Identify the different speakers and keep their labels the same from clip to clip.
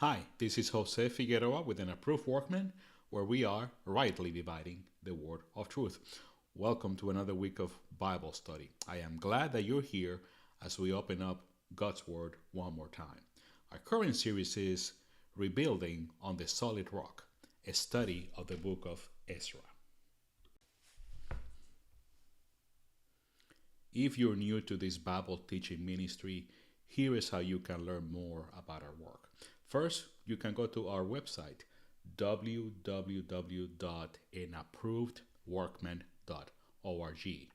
Speaker 1: Hi, this is Jose Figueroa with an approved workman, where we are rightly dividing the word of truth. Welcome to another week of Bible study. I am glad that you're here as we open up God's Word one more time. Our current series is Rebuilding on the Solid Rock, a study of the book of Ezra. If you're new to this Bible teaching ministry, here is how you can learn more about our work. First, you can go to our website, www.anapprovedworkman.org.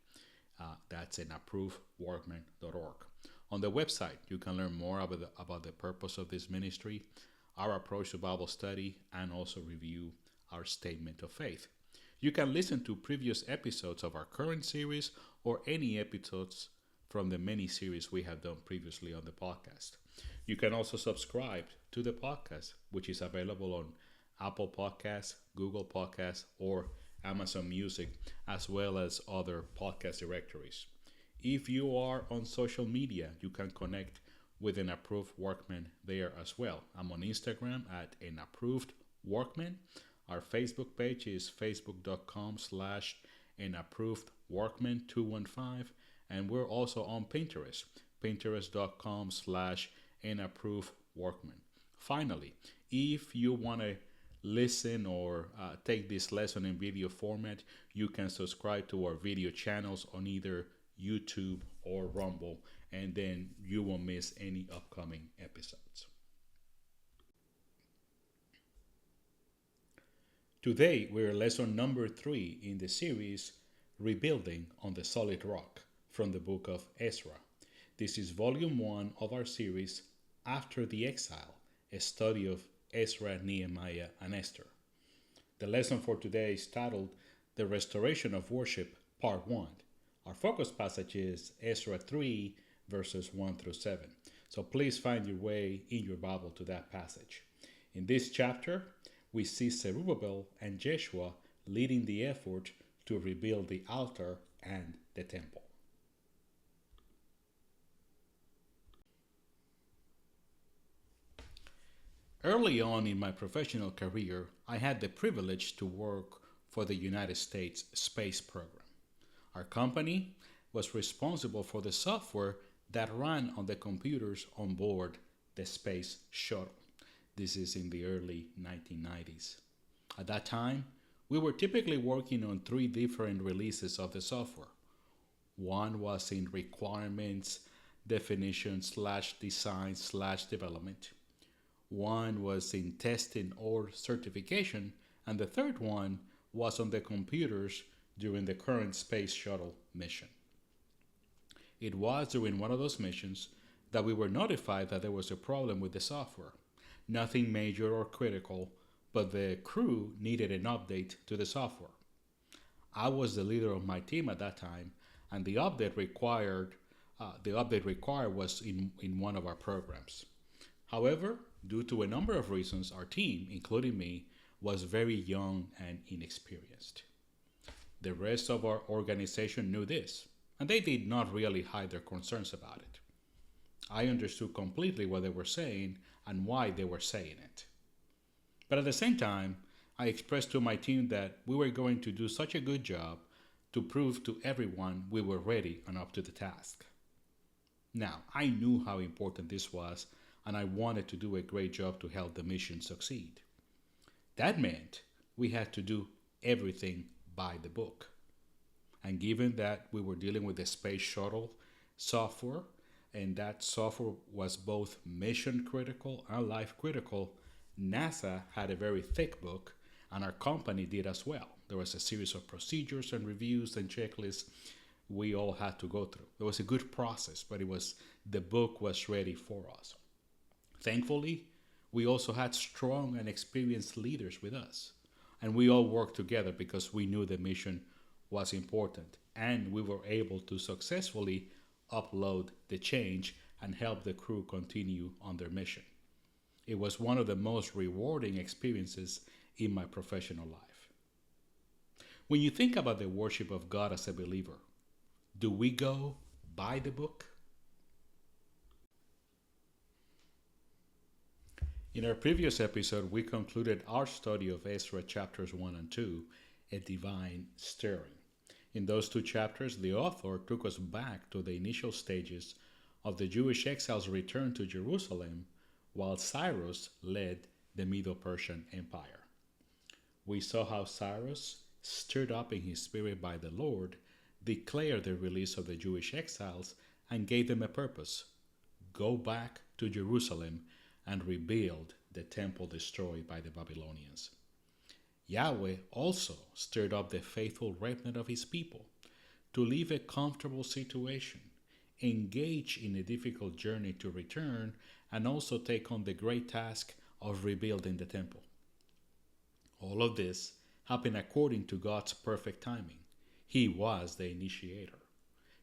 Speaker 1: That's anapprovedworkman.org. On the website, you can learn more about the purpose of this ministry, our approach to Bible study, and also review our statement of faith. You can listen to previous episodes of our current series or any episodes from the many series we have done previously on the podcast. You can also subscribe to the podcast, which is available on Apple Podcasts, Google Podcasts, or Amazon Music, as well as other podcast directories. If you are on social media, you can connect with an approved workman there as well. I'm on Instagram at an approved workman. Our Facebook page is facebook.com/anapprovedworkman215, and we're also on Pinterest, pinterest.com/anapprovedworkman. Finally, if you want to listen or take this lesson in video format, you can subscribe to our video channels on either YouTube or Rumble, and then you won't miss any upcoming episodes. Today, we're lesson number 3 in the series, Rebuilding on the Solid Rock, from the book of Ezra. This is volume 1 of our series, After the Exile, a study of Ezra-Nehemiah and Esther. The lesson for today is titled, The Restoration of Worship, Part 1. Our focus passage is Ezra 3, verses 1 through 7. So please find your way in your Bible to that passage. In this chapter, we see Zerubbabel and Jeshua leading the effort to rebuild the altar and the temple. Early on in my professional career, I had the privilege to work for the United States space program. Our company was responsible for the software that ran on the computers on board the space shuttle. This is in the early 1990s. At that time, we were typically working on 3 different releases of the software. One was in requirements, definition/design/development. One was in testing or certification, and the third one was on the computers during the current space shuttle mission. It was during one of those missions that we were notified that there was a problem with the software. Nothing major or critical, but the crew needed an update to the software. I was the leader of my team at that time, and the update required was in one of our programs. However, due to a number of reasons, our team, including me, was very young and inexperienced. The rest of our organization knew this, and they did not really hide their concerns about it. I understood completely what they were saying and why they were saying it. But at the same time, I expressed to my team that we were going to do such a good job to prove to everyone we were ready and up to the task. Now, I knew how important this was, and I wanted to do a great job to help the mission succeed. That meant we had to do everything by the book. And given that we were dealing with the space shuttle software, and that software was both mission critical and life critical, NASA had a very thick book, and our company did as well. There was a series of procedures and reviews and checklists we all had to go through. It was a good process, but the book was ready for us. Thankfully, we also had strong and experienced leaders with us, and we all worked together because we knew the mission was important, and we were able to successfully upload the change and help the crew continue on their mission. It was one of the most rewarding experiences in my professional life. When you think about the worship of God as a believer, do we go by the book? In our previous episode, we concluded our study of Ezra chapters 1 and 2, a divine stirring. In those two chapters, the author took us back to the initial stages of the Jewish exiles' return to Jerusalem, while Cyrus led the Medo-Persian Empire. We saw how Cyrus, stirred up in his spirit by the Lord, declared the release of the Jewish exiles and gave them a purpose: go back to Jerusalem and rebuild the temple destroyed by the Babylonians. Yahweh also stirred up the faithful remnant of his people to leave a comfortable situation, engage in a difficult journey to return, and also take on the great task of rebuilding the temple. All of this happened according to God's perfect timing. He was the initiator.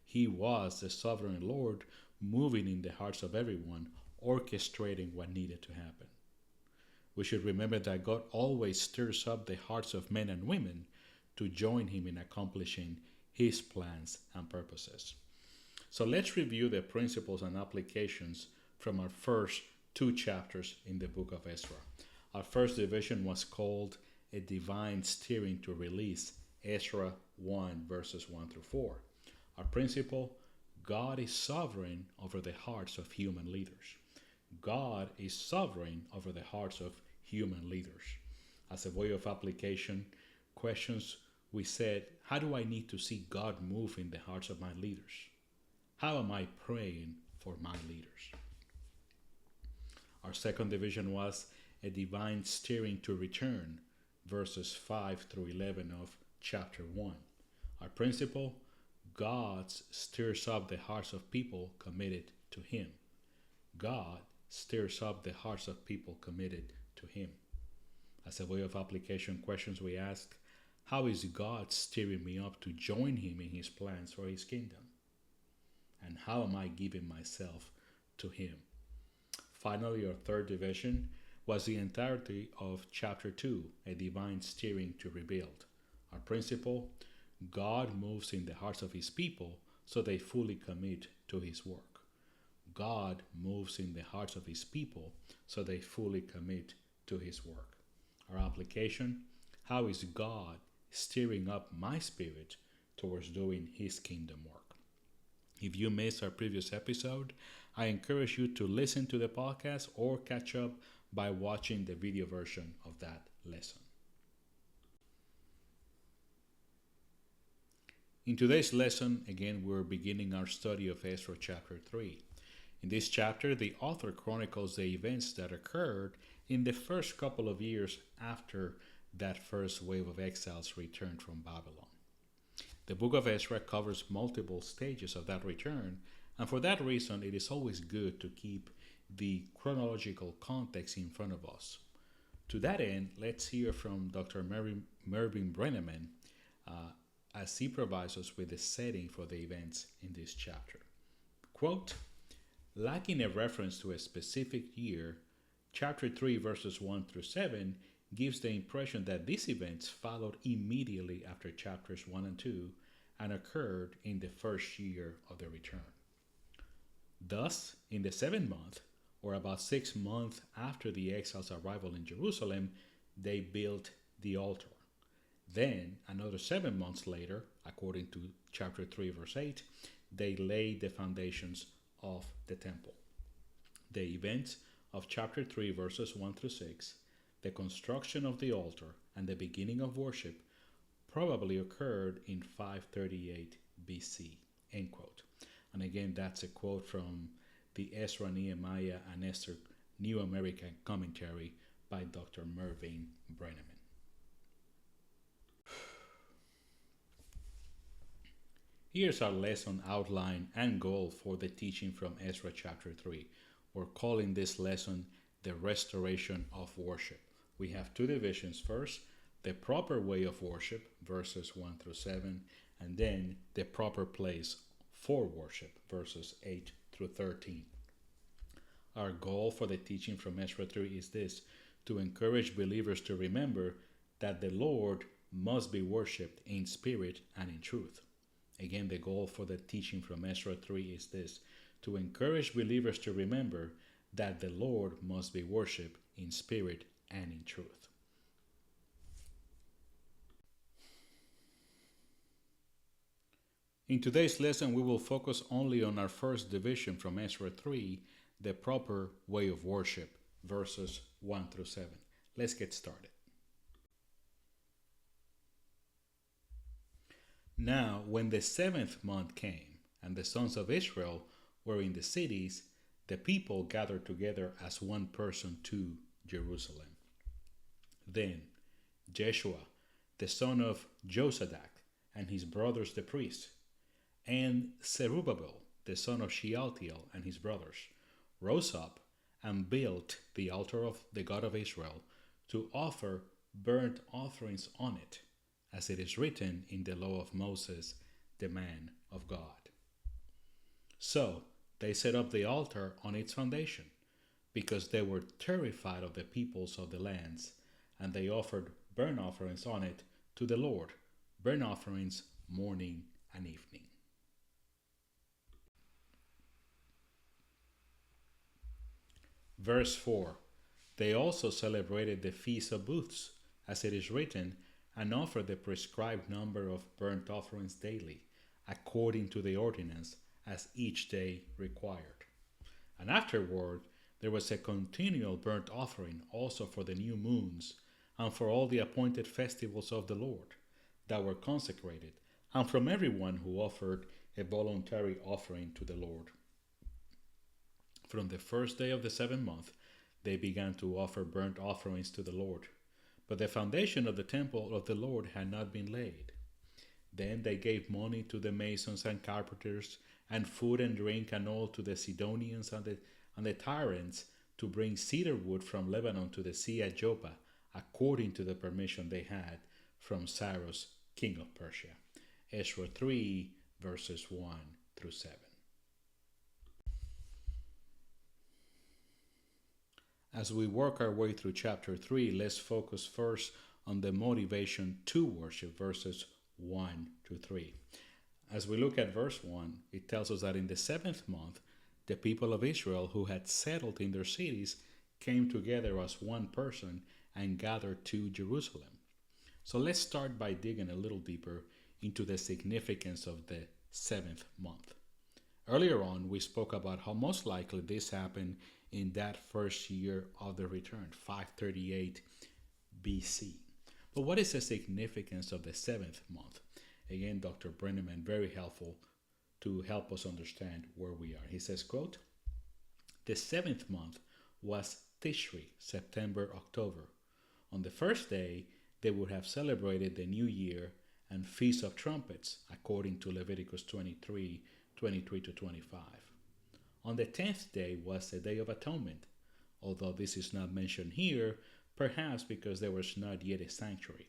Speaker 1: He was the sovereign Lord, moving in the hearts of everyone, orchestrating what needed to happen. We should remember that God always stirs up the hearts of men and women to join him in accomplishing his plans and purposes. So let's review the principles and applications from our first two chapters in the book of Ezra. Our first division was called a divine steering to release, Ezra 1 verses 1 through 4. Our principle: God is sovereign over the hearts of human leaders. God is sovereign over the hearts of human leaders. As a way of application questions, we said, how do I need to see God move in the hearts of my leaders? How am I praying for my leaders? Our second division was a divine steering to return, verses 5 through 11 of chapter 1. Our principle: God stirs up the hearts of people committed to him. God stirs up the hearts of people committed to him. As a way of application questions, we ask, how is God steering me up to join him in his plans for his kingdom? And how am I giving myself to him? Finally, our third division was the entirety of chapter 2, a divine steering to rebuild. Our principle: God moves in the hearts of his people so they fully commit to his work. God moves in the hearts of his people so they fully commit to his work. Our application: how is God steering up my spirit towards doing his kingdom work? If you missed our previous episode, I encourage you to listen to the podcast or catch up by watching the video version of that lesson. In today's lesson, again, we're beginning our study of Ezra chapter 3. In this chapter, the author chronicles the events that occurred in the first couple of years after that first wave of exiles returned from Babylon. The book of Ezra covers multiple stages of that return, and for that reason, it is always good to keep the chronological context in front of us. To that end, let's hear from Dr. Mervyn Brenneman as he provides us with the setting for the events in this chapter. Quote, lacking a reference to a specific year, chapter 3 verses 1 through 7 gives the impression that these events followed immediately after chapters 1 and 2 and occurred in the first year of the return. Thus, in the 7th month, or about 6 months after the exiles' arrival in Jerusalem, they built the altar. Then, another 7 months later, according to chapter 3 verse 8, they laid the foundations of the temple. The events of chapter 3 verses 1 through 6, the construction of the altar and the beginning of worship probably occurred in 538 BC, end quote. And again, that's a quote from the Ezra-Nehemiah-Esther New American Commentary by Dr. Mervyn Brenneman. Here's our lesson outline and goal for the teaching from Ezra chapter 3. We're calling this lesson the restoration of worship. We have two divisions. First, the proper way of worship, verses 1 through 7, and then the proper place for worship, verses 8 through 13. Our goal for the teaching from Ezra 3 is this: to encourage believers to remember that the Lord must be worshipped in spirit and in truth. Again, the goal for the teaching from Ezra 3 is this: to encourage believers to remember that the Lord must be worshipped in spirit and in truth. In today's lesson, we will focus only on our first division from Ezra-3, the proper way of worship, verses 1 through 7. Let's get started. Now, when the 7th month came, and the sons of Israel were in the cities, the people gathered together as one person to Jerusalem. Then Jeshua, the son of Josadak, and his brothers the priests, and Zerubbabel, the son of Shealtiel, and his brothers, rose up and built the altar of the God of Israel to offer burnt offerings on it, as it is written in the law of Moses, the man of God. So they set up the altar on its foundation, because they were terrified of the peoples of the lands, and they offered burnt offerings on it to the Lord, burnt offerings morning and evening. Verse 4, they also celebrated the Feast of Booths, as it is written, and offered the prescribed number of burnt offerings daily, according to the ordinance, as each day required. And afterward, there was a continual burnt offering also for the new moons, and for all the appointed festivals of the Lord that were consecrated, and from everyone who offered a voluntary offering to the Lord. From the first day of the 7th month, they began to offer burnt offerings to the Lord. But the foundation of the temple of the Lord had not been laid. Then they gave money to the masons and carpenters, and food and drink and oil to the Sidonians and the Tyrians, to bring cedar wood from Lebanon to the sea at Joppa, according to the permission they had from Cyrus, king of Persia. Ezra 3, verses 1 through 7. As we work our way through chapter 3, let's focus first on the motivation to worship, verses 1 to 3. As we look at verse 1, it tells us that in the 7th month, the people of Israel who had settled in their cities came together as one person and gathered to Jerusalem. So let's start by digging a little deeper into the significance of the 7th month. Earlier on, we spoke about how most likely this happened in that first year of the return, 538 BC. But what is the significance of the 7th month? Again, Dr. Brenneman, very helpful to help us understand where we are. He says, quote, the 7th month was Tishri, September, October. On the first day, they would have celebrated the new year and Feast of Trumpets, according to Leviticus 23 to 25. On the 10th day was the Day of Atonement, although this is not mentioned here, perhaps because there was not yet a sanctuary,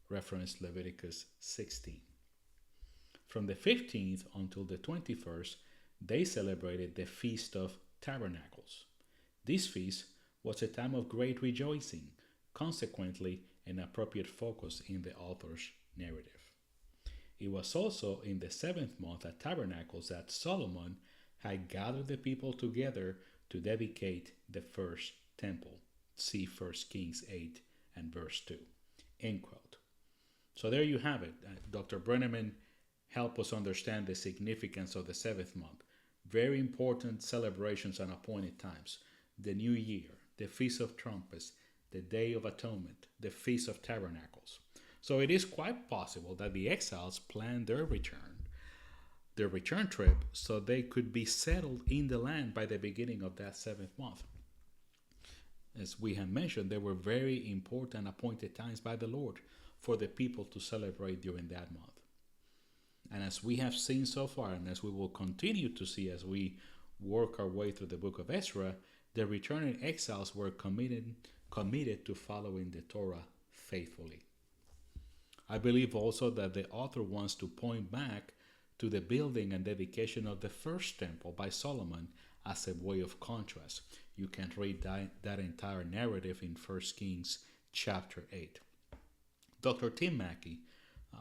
Speaker 1: reference Leviticus 16. From the 15th until the 21st, they celebrated the Feast of Tabernacles. This feast was a time of great rejoicing, consequently an appropriate focus in the author's narrative. It was also in the 7th month at Tabernacles that Solomon had gathered the people together to dedicate the first temple. See 1 Kings 8 and verse 2. End quote. So there you have it. Dr. Brenneman helped us understand the significance of the 7th month. Very important celebrations and appointed times. The New Year, the Feast of Trumpets, the Day of Atonement, the Feast of Tabernacles. So it is quite possible that the exiles planned their return trip, so they could be settled in the land by the beginning of that 7th month. As we have mentioned, there were very important appointed times by the Lord for the people to celebrate during that month. And as we have seen so far, and as we will continue to see as we work our way through the book of Ezra, the returning exiles were committed to following the Torah faithfully. I believe also that the author wants to point back to the building and dedication of the first temple by Solomon as a way of contrast. You can read that entire narrative in 1 Kings chapter 8. Dr. Tim Mackey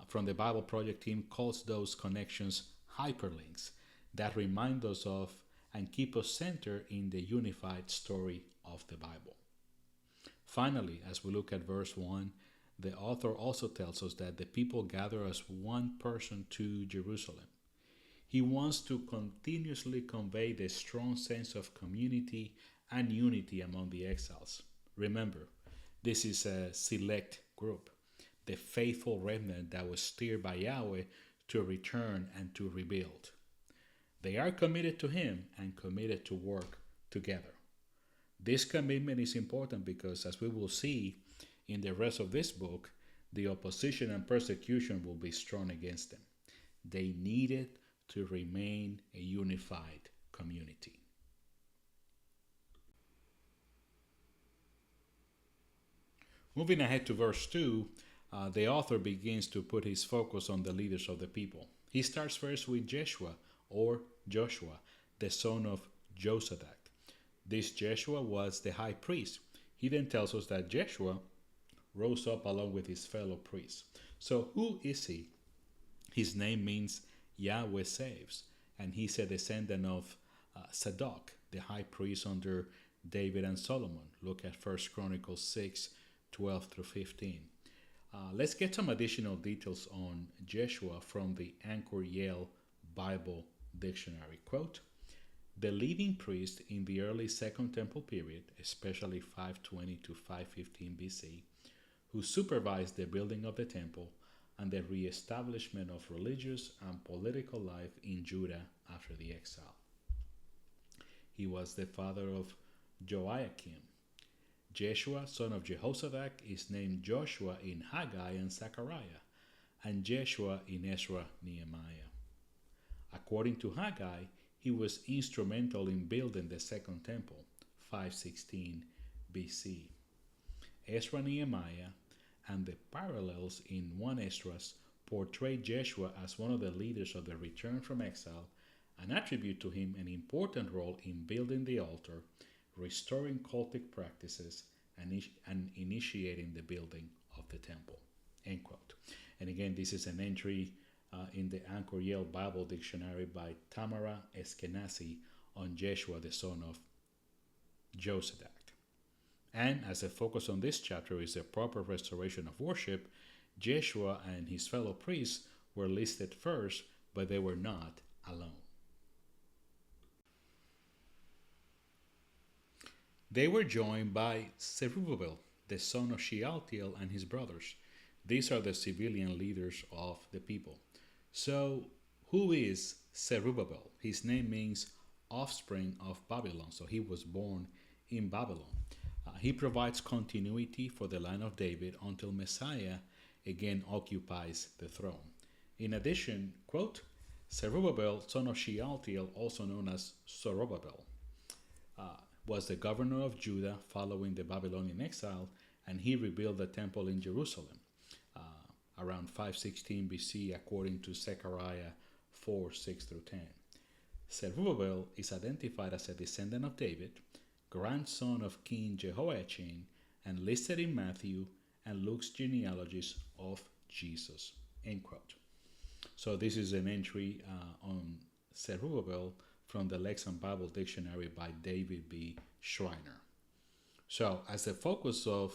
Speaker 1: from the Bible Project team calls those connections hyperlinks that remind us of and keep us centered in the unified story of the Bible. Finally, as we look at verse 1, the author also tells us that the people gather as one person to Jerusalem. He wants to continuously convey the strong sense of community and unity among the exiles. Remember, this is a select group, the faithful remnant that was steered by Yahweh to return and to rebuild. They are committed to Him and committed to work together. This commitment is important because, as we will see in the rest of this book, the opposition and persecution will be strong against them. They needed to remain a unified community. Moving ahead to verse 2, the author begins to put his focus on the leaders of the people. He starts first with Joshua, the son of Josadak. This Joshua was the high priest. He then tells us that Joshua rose up along with his fellow priests. So who is he? His name means Yahweh saves, and he's a descendant of Zadok, the high priest under David and Solomon. Look at 1 Chronicles 6, 12 through 15. Let's get some additional details on Joshua from the Anchor Yale Bible Dictionary. Quote, the leading priest in the early Second Temple period, especially 520 to 515 BC, who supervised the building of the temple and the re-establishment of religious and political life in Judah after the exile. He was the father of Joachim. Jeshua, son of Jehozadak, is named Joshua in Haggai and Zechariah, and Jeshua in Ezra-Nehemiah. According to Haggai, he was instrumental in building the Second Temple, 516 BC. Ezra-Nehemiah and the parallels in 1 Esdras portray Jeshua as one of the leaders of the return from exile and attribute to him an important role in building the altar, restoring cultic practices, and initiating the building of the temple. End quote. And again, this is an entry in the Anchor Yale Bible Dictionary by Tamara Eskenazi on Jeshua, the son of Josadak. And as the focus on this chapter is the proper restoration of worship, Jeshua and his fellow priests were listed first, but they were not alone. They were joined by Zerubbabel, the son of Shealtiel, and his brothers. These are the civilian leaders of the people. So, who is Zerubbabel? His name means offspring of Babylon. So he was born in Babylon. He provides continuity for the line of David until Messiah again occupies the throne. In addition, quote, Zerubbabel, son of Shealtiel, also known as Zorobabel, was the governor of Judah following the Babylonian exile, and he rebuilt the temple in Jerusalem around 516 BC, according to Zechariah 4, 6 through 10. Zerubbabel is identified as a descendant of David, grandson of King Jehoiachin, and listed in Matthew and Luke's genealogies of Jesus. End quote. So this is an entry on Zerubbabel from the Lexham Bible Dictionary by David B. Schreiner. So as the focus of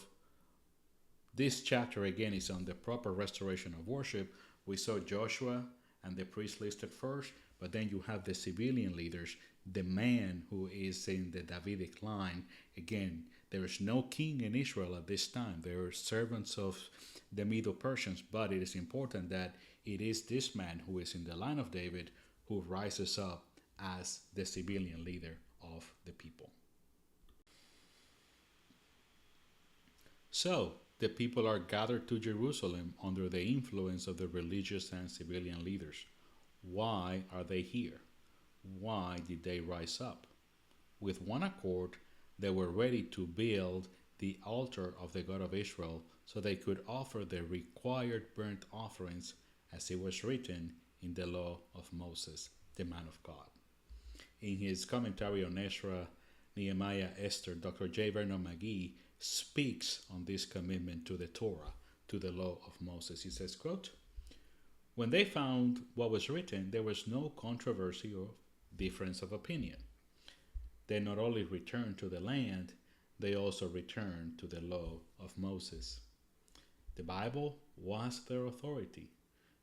Speaker 1: this chapter again is on the proper restoration of worship, we saw Joshua and the priest listed first, but then you have the civilian leaders, the man who is in the Davidic line. Again, there is no king in Israel at this time. They are servants of the Medo-Persians, but it is important that it is this man who is in the line of David who rises up as the civilian leader of the people. So, the people are gathered to Jerusalem under the influence of the religious and civilian leaders. Why are they here? Why did they rise up? With one accord, they were ready to build the altar of the God of Israel so they could offer the required burnt offerings as it was written in the law of Moses, the man of God. In his commentary on Ezra-Nehemiah-Esther, Dr. J. Vernon McGee speaks on this commitment to the Torah, to the law of Moses. He says, quote, when they found what was written, there was no controversy or difference of opinion. They not only returned to the land, they also returned to the law of Moses. The Bible was their authority.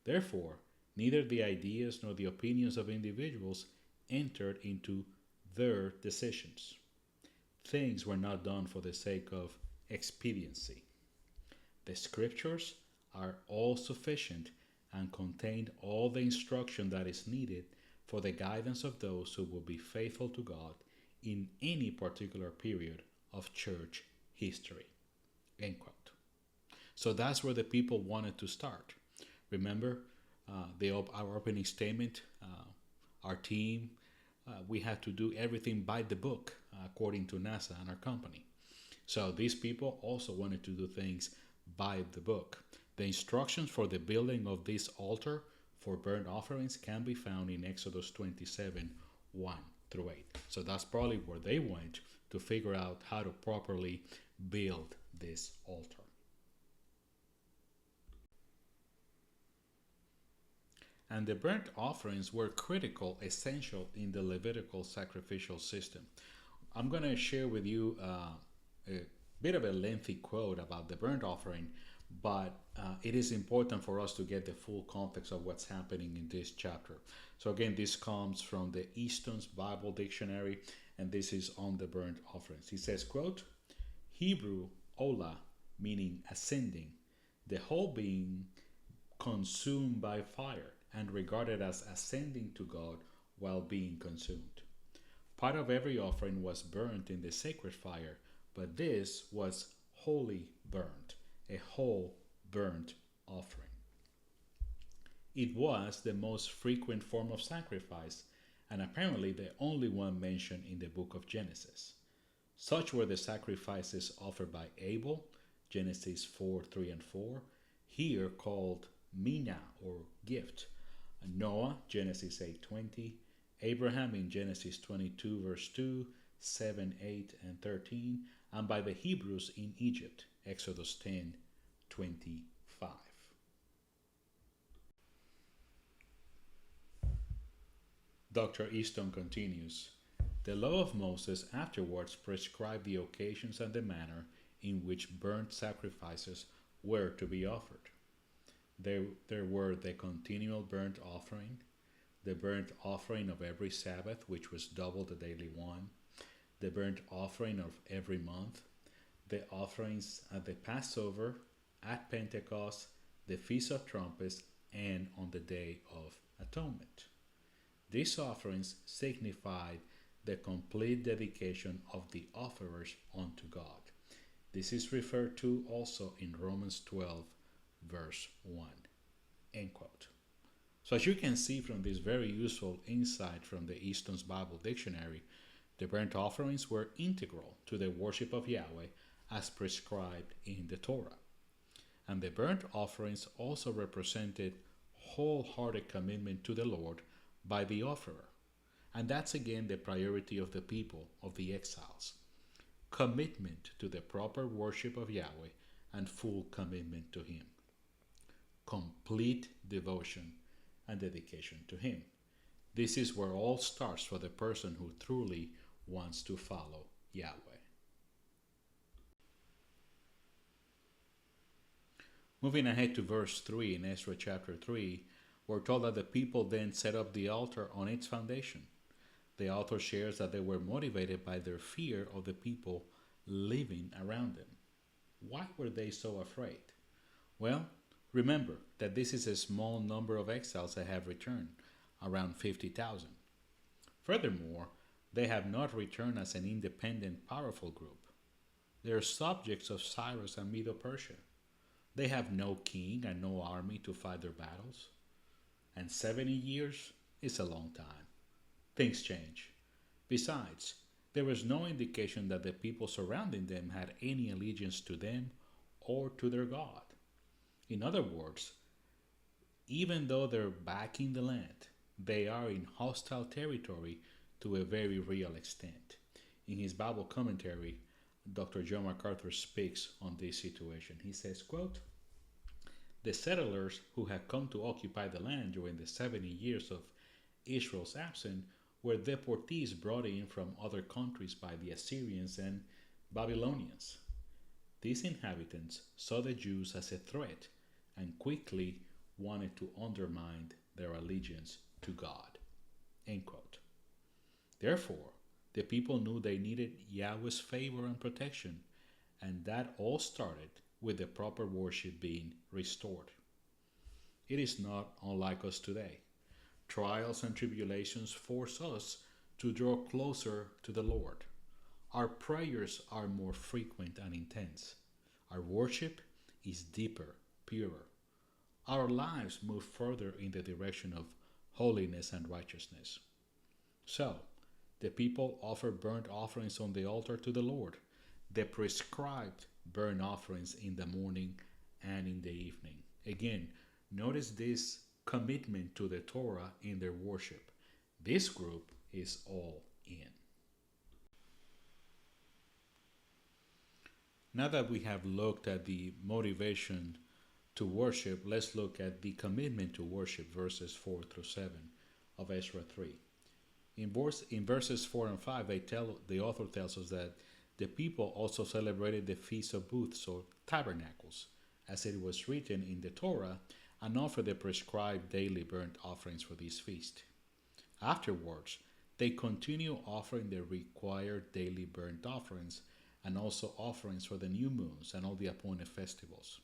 Speaker 1: Therefore, neither the ideas nor the opinions of individuals entered into their decisions. Things were not done for the sake of expediency. The scriptures are all sufficient and contain all the instruction that is needed for the guidance of those who will be faithful to God in any particular period of church history. End quote. So that's where the people wanted to start. Remember our opening statement, our team, we had to do everything by the book, according to NASA and our company. So these people also wanted to do things by the book. The instructions for the building of this altar for burnt offerings can be found in Exodus 27, 1 through 8. So that's probably where they went to figure out how to properly build this altar. And the burnt offerings were critical, essential in the Levitical sacrificial system. I'm going to share with you a bit of a lengthy quote about the burnt offering, but it is important for us to get the full context of what's happening in this chapter. So again, this comes from the Easton's Bible Dictionary, and this is on the burnt offerings. He says, quote, Hebrew olah, meaning ascending, the whole being consumed by fire and regarded as ascending to God while being consumed. Part of every offering was burnt in the sacred fire, but this was wholly burnt, a whole burnt offering. It was the most frequent form of sacrifice, and apparently the only one mentioned in the book of Genesis. Such were the sacrifices offered by Abel, Genesis 4, 3 and 4, here called mina or gift, Noah, Genesis 8:20, Abraham in Genesis 22 verse 2, 7, 8 and 13, and by the Hebrews in Egypt, Exodus 10:25. Dr. Easton continues, the law of Moses afterwards prescribed the occasions and the manner in which burnt sacrifices were to be offered. There were the continual burnt offering, the burnt offering of every Sabbath, which was double the daily one, the burnt offering of every month, the offerings at the Passover, at Pentecost, the Feast of Trumpets, and on the Day of Atonement. These offerings signified the complete dedication of the offerers unto God. This is referred to also in Romans 12, verse 1. End quote. So as you can see from this very useful insight from the Easton's Bible Dictionary, the burnt offerings were integral to the worship of Yahweh as prescribed in the Torah. And the burnt offerings also represented wholehearted commitment to the Lord by the offerer. And that's again the priority of the people of the exiles. Commitment to the proper worship of Yahweh and full commitment to Him. Complete devotion and dedication to Him. This is where all starts for the person who truly wants to follow Yahweh. Moving ahead to verse 3 in Ezra chapter 3, we're told that the people then set up the altar on its foundation. The author shares that they were motivated by their fear of the people living around them. Why were they so afraid? Well, remember that this is a small number of exiles that have returned, around 50,000. Furthermore, they have not returned as an independent, powerful group. They are subjects of Cyrus and Medo-Persian. They have no king and no army to fight their battles. And 70 years is a long time. Things change. Besides, there was no indication that the people surrounding them had any allegiance to them or to their God. In other words, even though they're back in the land, they are in hostile territory to a very real extent. In his Bible commentary, Dr. John MacArthur speaks on this situation. He says, quote, the settlers who had come to occupy the land during the 70 years of Israel's absence were deportees brought in from other countries by the Assyrians, and Babylonians. These inhabitants saw the Jews as a threat and quickly wanted to undermine their allegiance to God. End quote. Therefore, the people knew they needed Yahweh's favor and protection, and that all started with the proper worship being restored. It is not unlike us today. Trials and tribulations force us to draw closer to the Lord. Our prayers are more frequent and intense. Our worship is deeper, purer. Our lives move further in the direction of holiness and righteousness. So, the people offer burnt offerings on the altar to the Lord, the prescribed burnt offerings in the morning and in the evening. Again, notice this commitment to the Torah in their worship. This group is all in. Now that we have looked at the motivation to worship, let's look at the commitment to worship, verses 4 through 7 of Ezra 3. In verses 4 and 5, the author tells us that the people also celebrated the Feast of Booths or Tabernacles, as it was written in the Torah, and offered the prescribed daily burnt offerings for this feast. Afterwards, they continue offering the required daily burnt offerings and also offerings for the new moons and all the appointed festivals.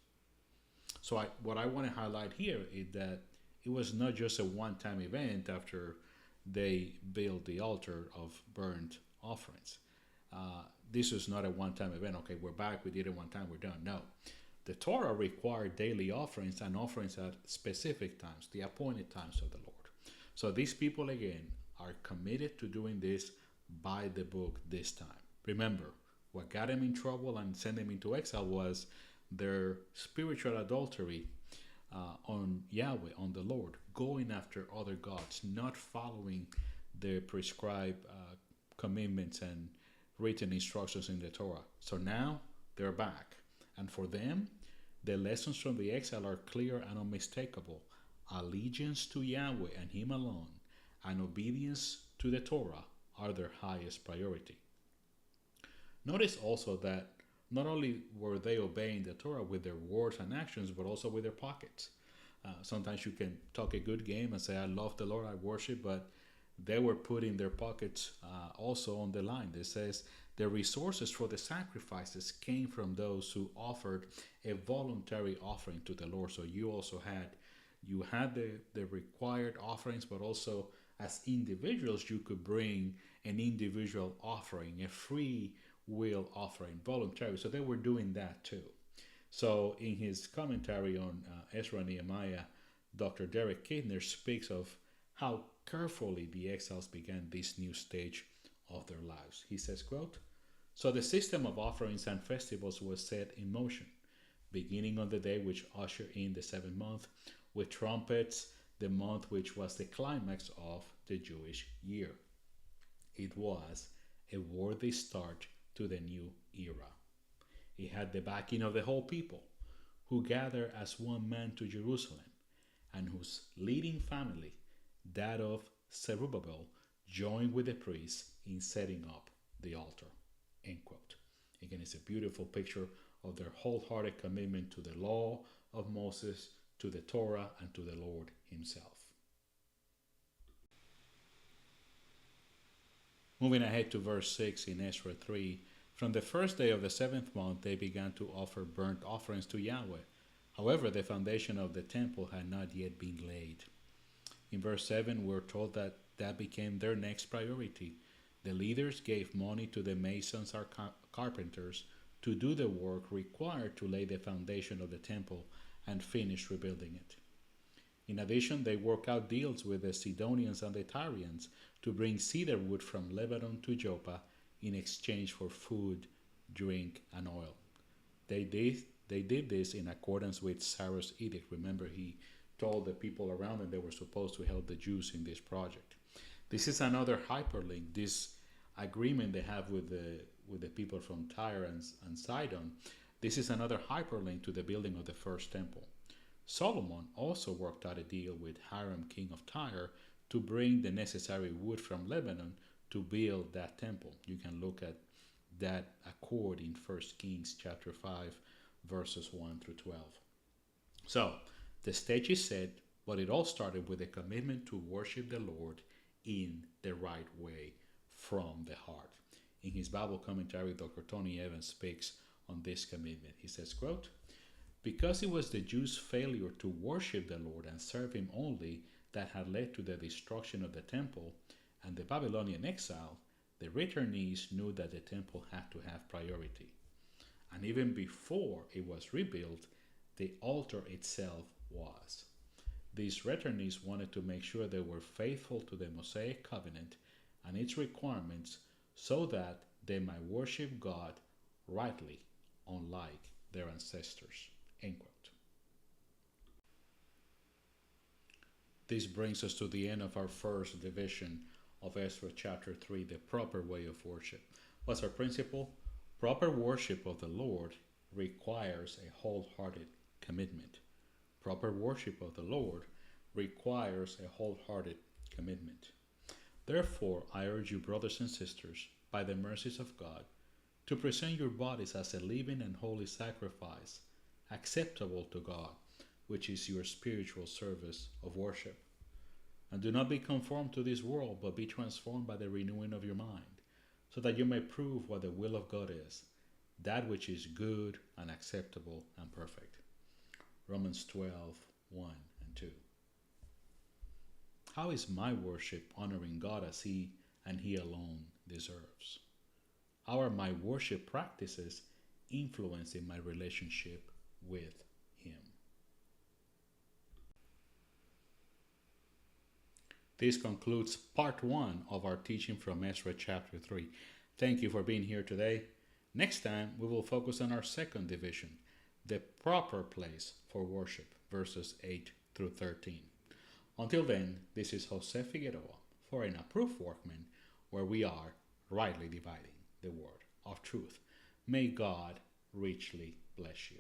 Speaker 1: So what I want to highlight here is that it was not just a one-time event after they built the altar of burnt offerings. This was not a one-time event. Okay, we're back, we did it one time, we're done. No. The Torah required daily offerings and offerings at specific times, the appointed times of the Lord. So these people, again, are committed to doing this by the book this time. Remember, what got them in trouble and sent them into exile was their spiritual adultery on Yahweh, on the Lord, going after other gods, not following the prescribed commitments and written instructions in the Torah. So now they're back. And for them, the lessons from the exile are clear and unmistakable. Allegiance to Yahweh and Him alone, and obedience to the Torah are their highest priority. Notice also that not only were they obeying the Torah with their words and actions, but also with their pockets. Sometimes you can talk a good game and say, I love the Lord, I worship, but they were putting their pockets also on the line. It says the resources for the sacrifices came from those who offered a voluntary offering to the Lord. So you also had the required offerings, but also as individuals, you could bring an individual offering, a free will offering, voluntary. So they were doing that too. So in his commentary on Ezra-Nehemiah, Dr. Derek Kidner speaks of how carefully the exiles began this new stage of their lives. He says, quote, "So the system of offerings and festivals was set in motion, beginning on the day which ushered in the 7th month, with trumpets, the month which was the climax of the Jewish year. It was a worthy start to the new era. It had the backing of the whole people, who gathered as one man to Jerusalem, and whose leading family, that of Zerubbabel, joined with the priests in setting up the altar." End quote. Again, it's a beautiful picture of their wholehearted commitment to the law of Moses, to the Torah, and to the Lord Himself. Moving ahead to verse 6 in Ezra 3, from the first day of the 7th month they began to offer burnt offerings to Yahweh. However, the foundation of the temple had not yet been laid. In verse 7, we're told that became their next priority. The leaders gave money to the masons or carpenters to do the work required to lay the foundation of the temple and finish rebuilding it. In addition, they worked out deals with the Sidonians and the Tyrians to bring cedar wood from Lebanon to Joppa in exchange for food, drink, and oil. They did this in accordance with Cyrus' edict. Remember, he told the people around them they were supposed to help the Jews in this project. This is another hyperlink. This agreement they have with the people from Tyre and Sidon, this is another hyperlink to the building of the first temple. Solomon also worked out a deal with Hiram, king of Tyre, to bring the necessary wood from Lebanon to build that temple. You can look at that accord in 1 Kings chapter 5, verses 1 through 12. So, the stage is set, but it all started with a commitment to worship the Lord in the right way from the heart. In his Bible commentary, Dr. Tony Evans speaks on this commitment. He says, quote, "Because it was the Jews' failure to worship the Lord and serve him only that had led to the destruction of the temple and the Babylonian exile, the returnees knew that the temple had to have priority. And even before it was rebuilt, the altar itself was. These returnees wanted to make sure they were faithful to the Mosaic covenant and its requirements so that they might worship God rightly, unlike their ancestors." End quote. This brings us to the end of our first division of Ezra chapter 3, the proper way of worship. What's our principle? Proper worship of the Lord requires a wholehearted commitment. Proper worship of the Lord requires a wholehearted commitment. Therefore, I urge you, brothers and sisters, by the mercies of God, to present your bodies as a living and holy sacrifice, acceptable to God, which is your spiritual service of worship. And do not be conformed to this world, but be transformed by the renewing of your mind, so that you may prove what the will of God is, that which is good and acceptable and perfect. Romans 12, 1 and 2. How is my worship honoring God as He and He alone deserves? How are my worship practices influencing my relationship with Him? This concludes part 1 of our teaching from Ezra chapter 3. Thank you for being here today. Next time, we will focus on our second division, the proper place for worship, verses 8 through 13. Until then, this is Jose Figueroa for an approved workman, where we are rightly dividing the word of truth. May God richly bless you.